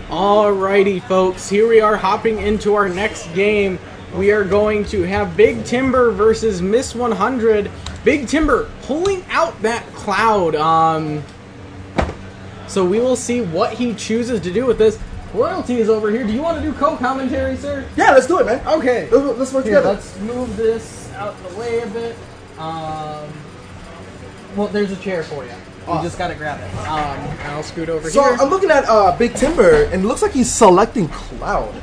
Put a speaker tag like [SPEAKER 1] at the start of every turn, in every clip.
[SPEAKER 1] Alrighty, folks, here we are hopping into our next game. We are going to have BigTimber versus Miss100. BigTimber pulling out that cloud. So we will see what he chooses to do with this. Royalty is over here. Do you want to do co-commentary, sir?
[SPEAKER 2] Yeah, let's do it, man.
[SPEAKER 1] Okay.
[SPEAKER 2] Let's work together.
[SPEAKER 1] Let's move this out of the way a bit. Well, there's a chair for you. You just gotta grab it. I'll scoot over here.
[SPEAKER 2] So I'm looking at BigTimber, and it looks like he's selecting Cloud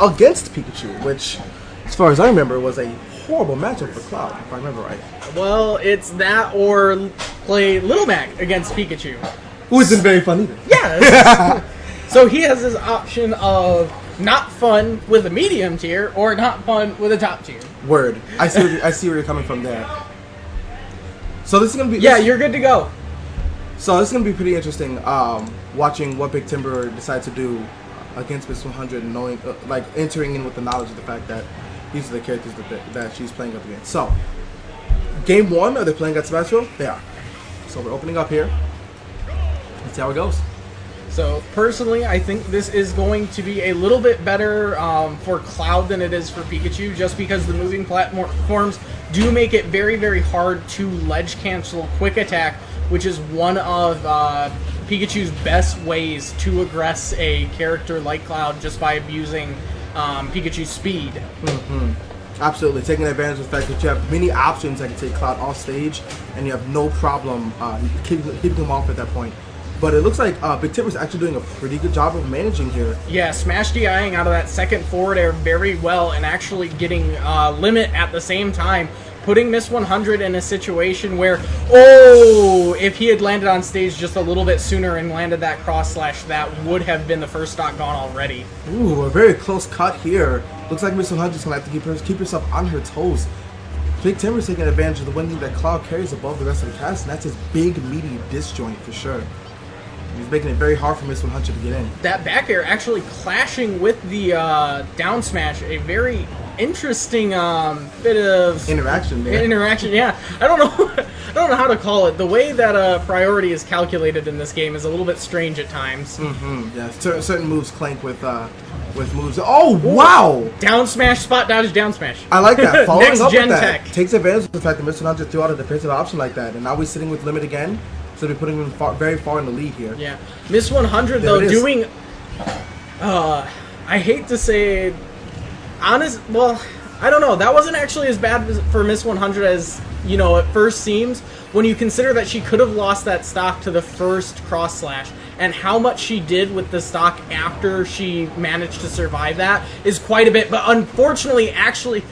[SPEAKER 2] against Pikachu, which, as far as I remember, was a horrible matchup for Cloud, if I remember right.
[SPEAKER 1] Well, it's that or play Little Mac against Pikachu.
[SPEAKER 2] Who isn't very fun either.
[SPEAKER 1] Yeah. So he has this option of not fun with a medium tier or not fun with a top tier.
[SPEAKER 2] Word. I see where you're coming from there. So this is gonna be
[SPEAKER 1] you're good to go.
[SPEAKER 2] So this is gonna be pretty interesting. Watching what BigTimber decides to do against Miss100, knowing like entering in with the knowledge of the fact that these are the characters that she's playing up against. So game one, are they playing at Smash Bros? They are. So we're opening up here. Let's see how it goes.
[SPEAKER 1] So personally, I think this is going to be a little bit better for Cloud than it is for Pikachu, just because the moving platforms do make it very, very hard to ledge cancel quick attack, which is one of Pikachu's best ways to aggress a character like Cloud, just by abusing Pikachu's speed.
[SPEAKER 2] Absolutely, taking advantage of the fact that you have many options that can take Cloud off stage, and you have no problem keeping him off at that point. But it looks like BigTimber's actually doing a pretty good job of managing here. Yeah,
[SPEAKER 1] smash DIing out of that second forward air very well, and actually getting limit at the same time, putting Miss100 in a situation where, if he had landed on stage just a little bit sooner and landed that cross slash, that would have been the first stock gone already.
[SPEAKER 2] Ooh, a very close cut here. Looks like Miss100's going to have to keep herself on her toes. BigTimber's taking advantage of the one thing that Cloud carries above the rest of the cast, and that's his big, meaty disjoint for sure. He's making it very hard for Miss100 to get in.
[SPEAKER 1] That back air actually clashing with the down smash, a very interesting bit of
[SPEAKER 2] interaction there.
[SPEAKER 1] Yeah. I don't know how to call it. The way that priority is calculated in this game is a little bit strange at times.
[SPEAKER 2] Yeah, certain moves clank with moves. Oh wow!
[SPEAKER 1] Down smash, spot dodge, down smash.
[SPEAKER 2] I like that. Following
[SPEAKER 1] Next
[SPEAKER 2] up
[SPEAKER 1] gen
[SPEAKER 2] with that,
[SPEAKER 1] tech.
[SPEAKER 2] Takes advantage of the fact that Miss100 threw out a defensive option like that, and now we're sitting with limit again. So we're putting him very far in the lead here.
[SPEAKER 1] Yeah, Miss100 though doing. I hate to say, well, I don't know. That wasn't actually as bad for Miss100 as it first seems. When you consider that she could have lost that stock to the first cross slash, and how much she did with the stock after she managed to survive that is quite a bit. But unfortunately, actually,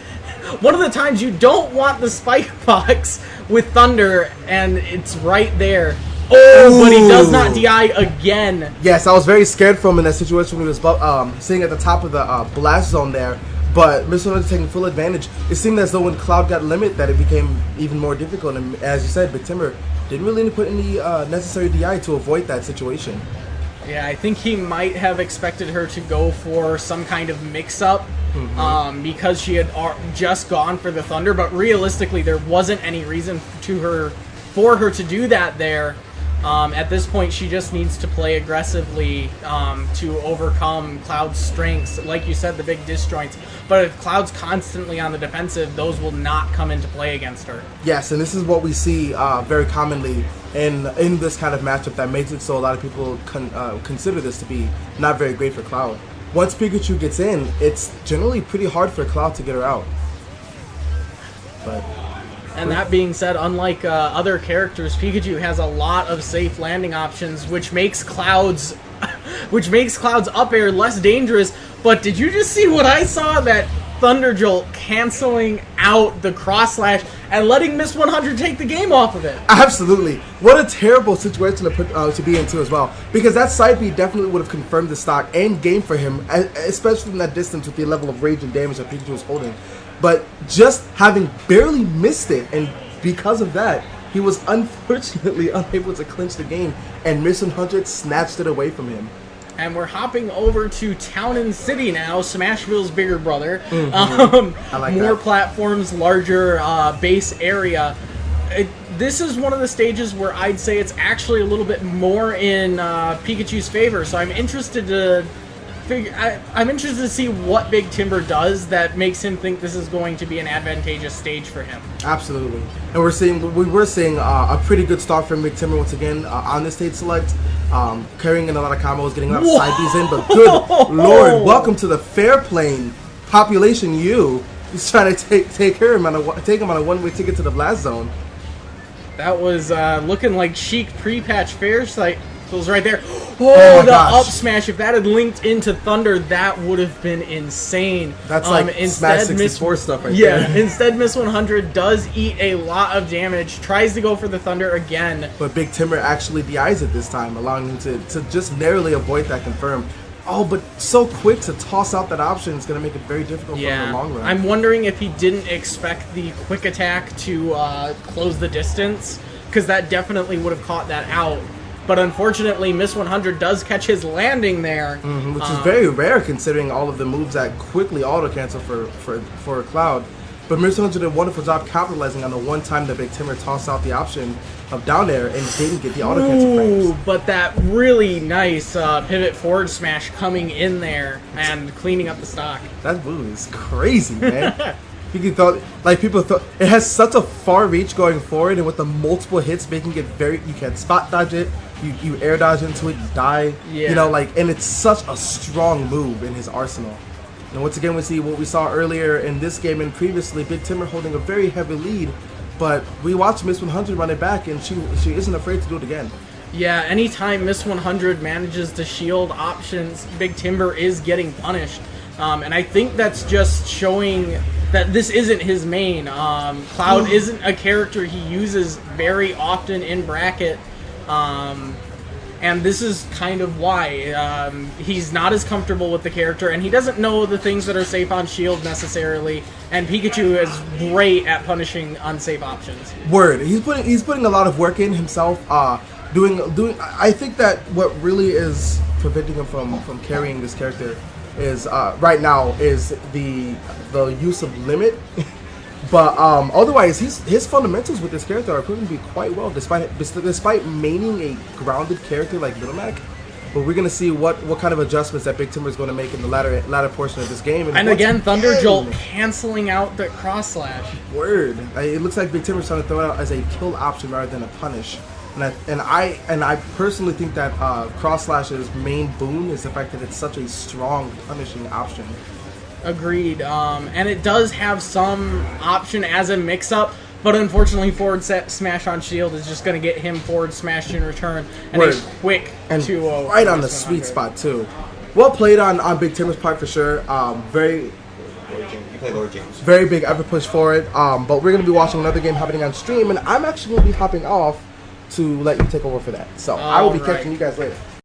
[SPEAKER 1] one of the times you don't want the spike box with Thunder, and it's right there. Oh, but he does not DI again.
[SPEAKER 2] Yes, I was very scared for him in that situation when he was sitting at the top of the blast zone there. But Miss100 taking full advantage. It seemed as though when Cloud got limit that it became even more difficult. And as you said, BigTimber didn't really put any necessary DI to avoid that situation.
[SPEAKER 1] Yeah, I think he might have expected her to go for some kind of mix-up because she had just gone for the Thunder. But realistically, there wasn't any reason for her to do that there. At this point, she just needs to play aggressively to overcome Cloud's strengths. Like you said, the big disjoints. But if Cloud's constantly on the defensive, those will not come into play against her.
[SPEAKER 2] Yes, and this is what we see very commonly in this kind of matchup that makes it so a lot of people consider this to be not very great for Cloud. Once Pikachu gets in, it's generally pretty hard for Cloud to get her out. But...
[SPEAKER 1] And that being said, unlike other characters, Pikachu has a lot of safe landing options, which makes Cloud's up air less dangerous. But did you just see what I saw? That Thunder Jolt canceling out the cross slash and letting Miss100 take the game off of it.
[SPEAKER 2] Absolutely. What a terrible situation to be into as well. Because that side B definitely would have confirmed the stock and game for him, especially from that distance with the level of rage and damage that Pikachu was holding. But just having barely missed it, and because of that, he was unfortunately unable to clinch the game, and Miss100 snatched it away from him.
[SPEAKER 1] And we're hopping over to Town and City now, Smashville's bigger brother.
[SPEAKER 2] I like
[SPEAKER 1] more
[SPEAKER 2] that.
[SPEAKER 1] platforms, larger base area. this is one of the stages where I'd say it's actually a little bit more in Pikachu's favor. So I'm interested to I'm interested to see what BigTimber does that makes him think this is going to be an advantageous stage for him.
[SPEAKER 2] Absolutely, and we were seeing a pretty good start from BigTimber once again on this stage select, carrying in a lot of combos, getting a lot of side Bs in. But good lord, welcome to the fair plane population. He's trying to take him on a one-way ticket to the blast zone.
[SPEAKER 1] That was looking like chic pre-patch fair site. Was right there. Oh, the up smash. If that had linked into Thunder, that would have been insane.
[SPEAKER 2] That's like Smash 64 stuff right there.
[SPEAKER 1] Yeah, instead Miss100 does eat a lot of damage, tries to go for the Thunder again.
[SPEAKER 2] But BigTimber actually DIs it this time, allowing him to just narrowly avoid that confirm. Oh, but so quick to toss out that option is going to make it very difficult for him in the long run.
[SPEAKER 1] I'm wondering if he didn't expect the quick attack to close the distance, because that definitely would have caught that out. But unfortunately, Miss100 does catch his landing there.
[SPEAKER 2] Which is very rare considering all of the moves that quickly auto-cancel for Cloud. But Miss100 did a wonderful job capitalizing on the one time that BigTimber tossed out the option of down air and didn't get the auto-cancel frames.
[SPEAKER 1] But that really nice pivot forward smash coming in there and cleaning up the stock.
[SPEAKER 2] That move is crazy, man. People thought it has such a far reach going forward, and with the multiple hits making it you can spot dodge it, you air dodge into it, you die.
[SPEAKER 1] Yeah.
[SPEAKER 2] You know, and it's such a strong move in his arsenal. And once again, we see what we saw earlier in this game and previously, BigTimber holding a very heavy lead, but we watched Miss100 run it back, and she isn't afraid to do it again.
[SPEAKER 1] Yeah, anytime Miss100 manages to shield options, BigTimber is getting punished. And I think that's just showing that this isn't his main. Cloud isn't a character he uses very often in bracket. And this is kind of why. He's not as comfortable with the character, and he doesn't know the things that are safe on shield necessarily, and Pikachu is great at punishing unsafe options.
[SPEAKER 2] Word. He's putting a lot of work in himself. I think that what really is preventing him from carrying this character is right now is the use of limit. But otherwise, his fundamentals with this character are proving to be quite well, despite maining a grounded character like Little Mac. But we're gonna see what kind of adjustments that BigTimber is going to make in the latter portion of this game.
[SPEAKER 1] And again, Thunder Jolt canceling out the cross slash.
[SPEAKER 2] Word. It looks like BigTimber is trying to throw it out as a kill option rather than a punish. And I personally think that cross slash's main boon is the fact that it's such a strong punishing option.
[SPEAKER 1] Agreed. And it does have some option as a mix-up, but unfortunately forward smash on shield is just going to get him forward smash in return. And a quick 2-0.
[SPEAKER 2] Right on the sweet spot, too. Well played on BigTimber's part for sure. Very big effort push for it. But we're going to be watching another game happening on stream, and I'm actually going to be hopping off to let you take over for that. So I will be catching you guys later.